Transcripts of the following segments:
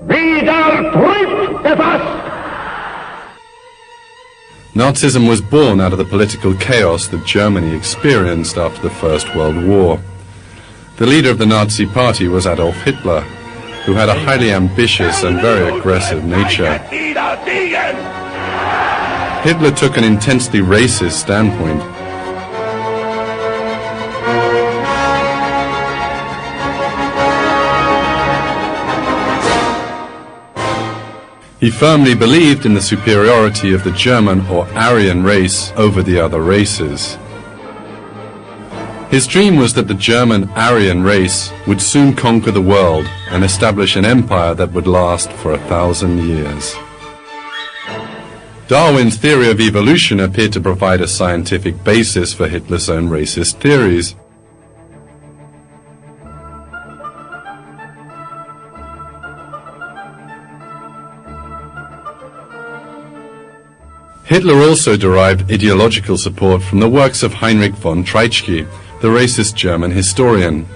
wieder trübt gefasst. Nazism was born out of the political chaos that Germany experienced after the First World War. The leader of the Nazi Party was Adolf Hitler, who had a highly ambitious and very aggressive nature. Hitler took an intensely racist standpoint. He firmly believed in the superiority of the German or Aryan race over the other races. His dream was that the German Aryan race would soon conquer the world and establish an empire that would last for 1,000 years. Darwin's theory of evolution appeared to provide a scientific basis for Hitler's own racist theories. Hitler also derived ideological support from the works of Heinrich von Treitschke, the racist German historian.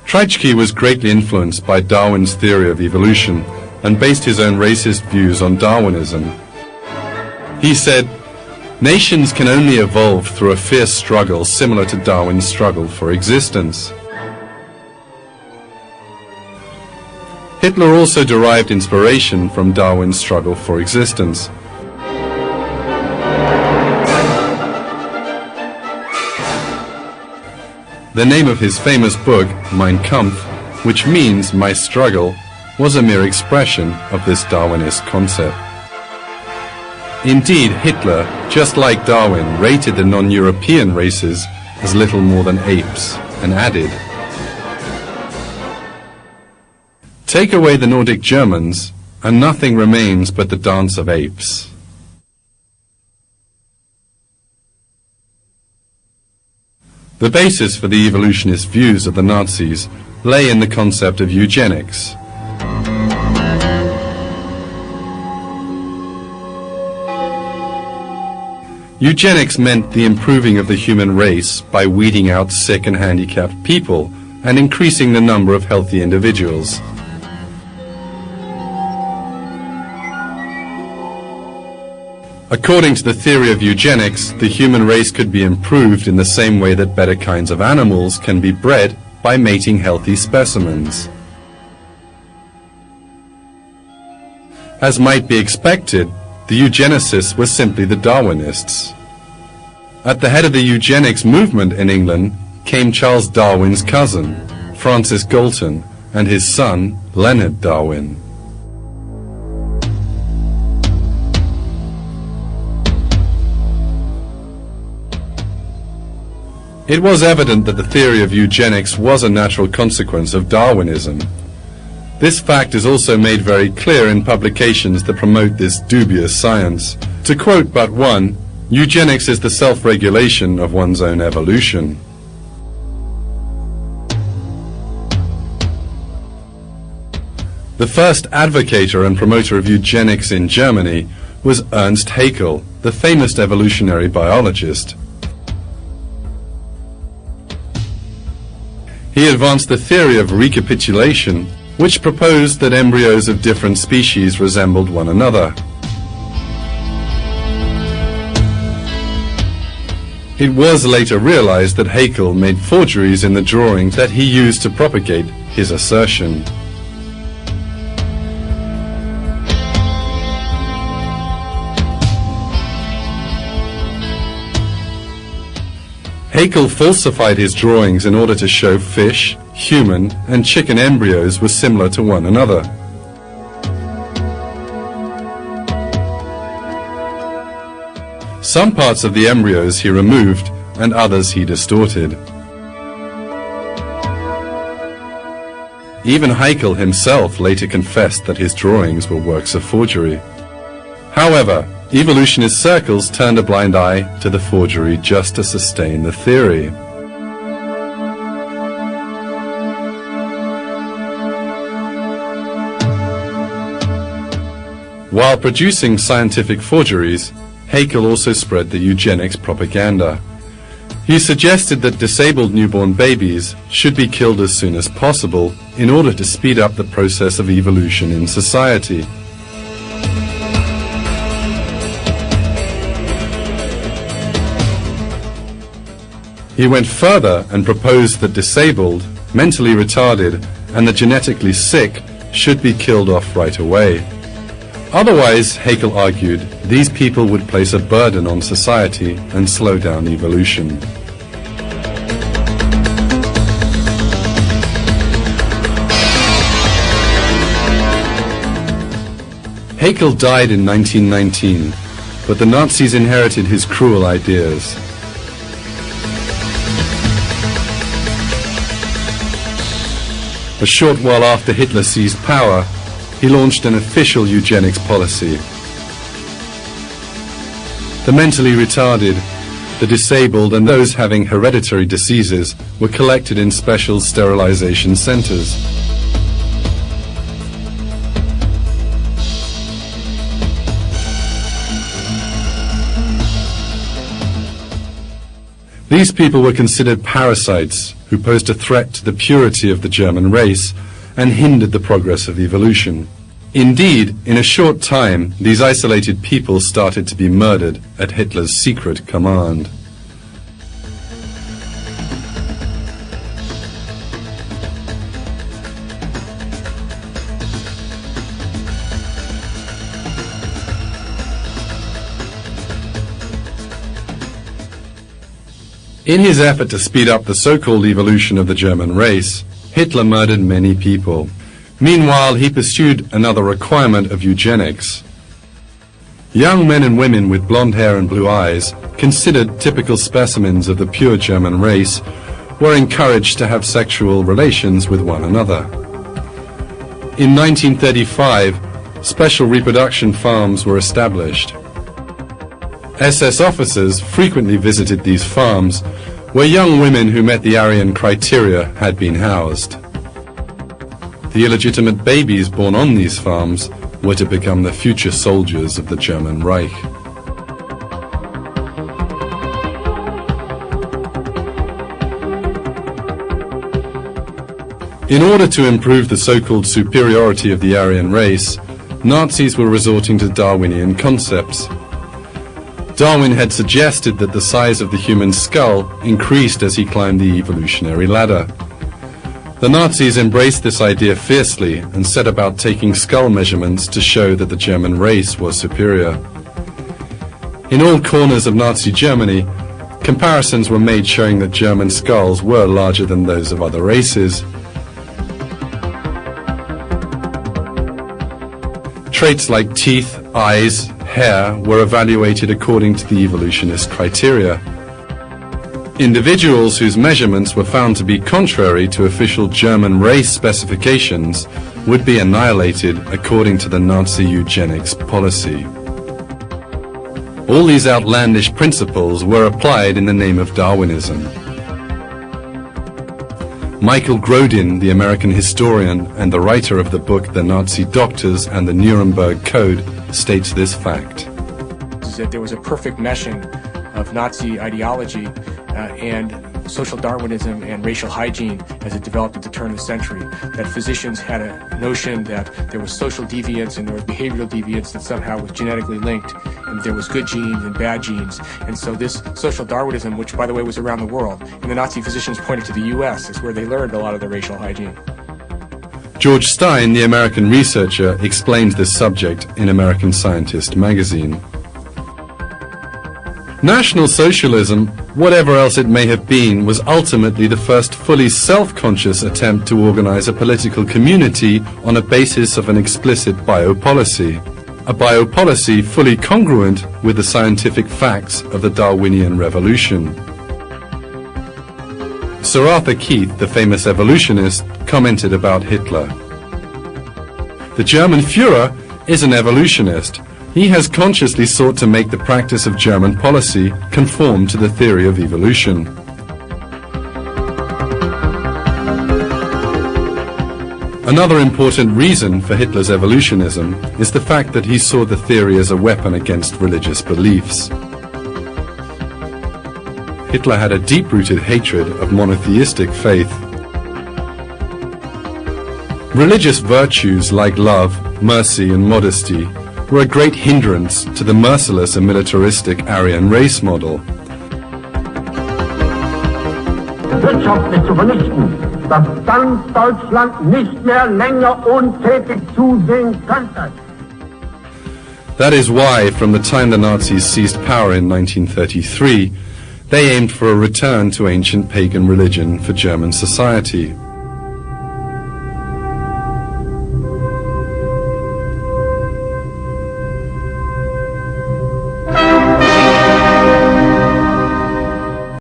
Treitschke was greatly influenced by Darwin's theory of evolution and based his own racist views on Darwinism. He said, "Nations can only evolve through a fierce struggle similar to Darwin's struggle for existence." Hitler also derived inspiration from Darwin's struggle for existence. The name of his famous book, Mein Kampf, which means My Struggle, was a mere expression of this Darwinist concept. Indeed, Hitler, just like Darwin, rated the non-European races as little more than apes, and added, "Take away the Nordic Germans, and nothing remains but the dance of apes." The basis for the evolutionist views of the Nazis lay in the concept of eugenics. Eugenics meant the improving of the human race by weeding out sick and handicapped people and increasing the number of healthy individuals. According to the theory of eugenics, the human race could be improved in the same way that better kinds of animals can be bred by mating healthy specimens. As might be expected, the eugenicists were simply the Darwinists. At the head of the eugenics movement in England came Charles Darwin's cousin, Francis Galton, and his son, Leonard Darwin. It was evident that the theory of eugenics was a natural consequence of Darwinism. This fact is also made very clear in publications that promote this dubious science. To quote but one, eugenics is the self-regulation of one's own evolution. The first advocator and promoter of eugenics in Germany was Ernst Haeckel, the famous evolutionary biologist. He advanced the theory of recapitulation, which proposed that embryos of different species resembled one another. It was later realized that Haeckel made forgeries in the drawings that he used to propagate his assertion. Haeckel falsified his drawings in order to show fish, human, and chicken embryos were similar to one another. Some parts of the embryos he removed, and others he distorted. Even Haeckel himself later confessed that his drawings were works of forgery. However, evolutionist circles turned a blind eye to the forgery just to sustain the theory. While producing scientific forgeries, Haeckel also spread the eugenics propaganda. He suggested that disabled newborn babies should be killed as soon as possible in order to speed up the process of evolution in society. He went further and proposed that disabled, mentally retarded, and the genetically sick should be killed off right away. Otherwise, Haeckel argued, these people would place a burden on society and slow down evolution. Haeckel died in 1919, but the Nazis inherited his cruel ideas. A short while after Hitler seized power, he launched an official eugenics policy. The mentally retarded, the disabled, and those having hereditary diseases were collected in special sterilization centers. These people were considered parasites who posed a threat to the purity of the German race and hindered the progress of evolution. Indeed, in a short time, these isolated people started to be murdered at Hitler's secret command. In his effort to speed up the so-called evolution of the German race, Hitler murdered many people. Meanwhile, he pursued another requirement of eugenics. Young men and women with blonde hair and blue eyes, considered typical specimens of the pure German race, were encouraged to have sexual relations with one another. In 1935, special reproduction farms were established. SS officers frequently visited these farms, where young women who met the Aryan criteria had been housed. The illegitimate babies born on these farms were to become the future soldiers of the German Reich. In order to improve the so-called superiority of the Aryan race, Nazis were resorting to Darwinian concepts. Darwin had suggested that the size of the human skull increased as he climbed the evolutionary ladder. The Nazis embraced this idea fiercely and set about taking skull measurements to show that the German race was superior. In all corners of Nazi Germany, comparisons were made showing that German skulls were larger than those of other races. Traits like teeth, eyes, hair were evaluated according to the evolutionist criteria. Individuals whose measurements were found to be contrary to official German race specifications would be annihilated according to the Nazi eugenics policy. All these outlandish principles were applied in the name of Darwinism. Michael Grodin, the American historian and the writer of the book The Nazi Doctors and the Nuremberg Code, states this fact. That there was a perfect meshing of Nazi ideology and social Darwinism and racial hygiene as it developed at the turn of the century. That physicians had a notion that there was social deviance and there was behavioral deviance that somehow was genetically linked, and there was good genes and bad genes. And so this social Darwinism, which by the way was around the world, and the Nazi physicians pointed to the US as where they learned a lot of the racial hygiene. George Stein, the American researcher, explains this subject in American Scientist magazine. National Socialism, whatever else it may have been, was ultimately the first fully self-conscious attempt to organize a political community on a basis of an explicit biopolicy. A biopolicy fully congruent with the scientific facts of the Darwinian revolution. Sir Arthur Keith, the famous evolutionist, commented about Hitler. The German Führer is an evolutionist. He has consciously sought to make the practice of German policy conform to the theory of evolution. Another important reason for Hitler's evolutionism is the fact that he saw the theory as a weapon against religious beliefs. Hitler had a deep-rooted hatred of monotheistic faith. Religious virtues like love, mercy and modesty were a great hindrance to the merciless and militaristic Aryan race model. Wirtschaftlich zu vernichten, dass dann Deutschland nicht mehr länger untätig zusehen könnte. That is why, from the time the Nazis seized power in 1933, they aimed for a return to ancient pagan religion for German society.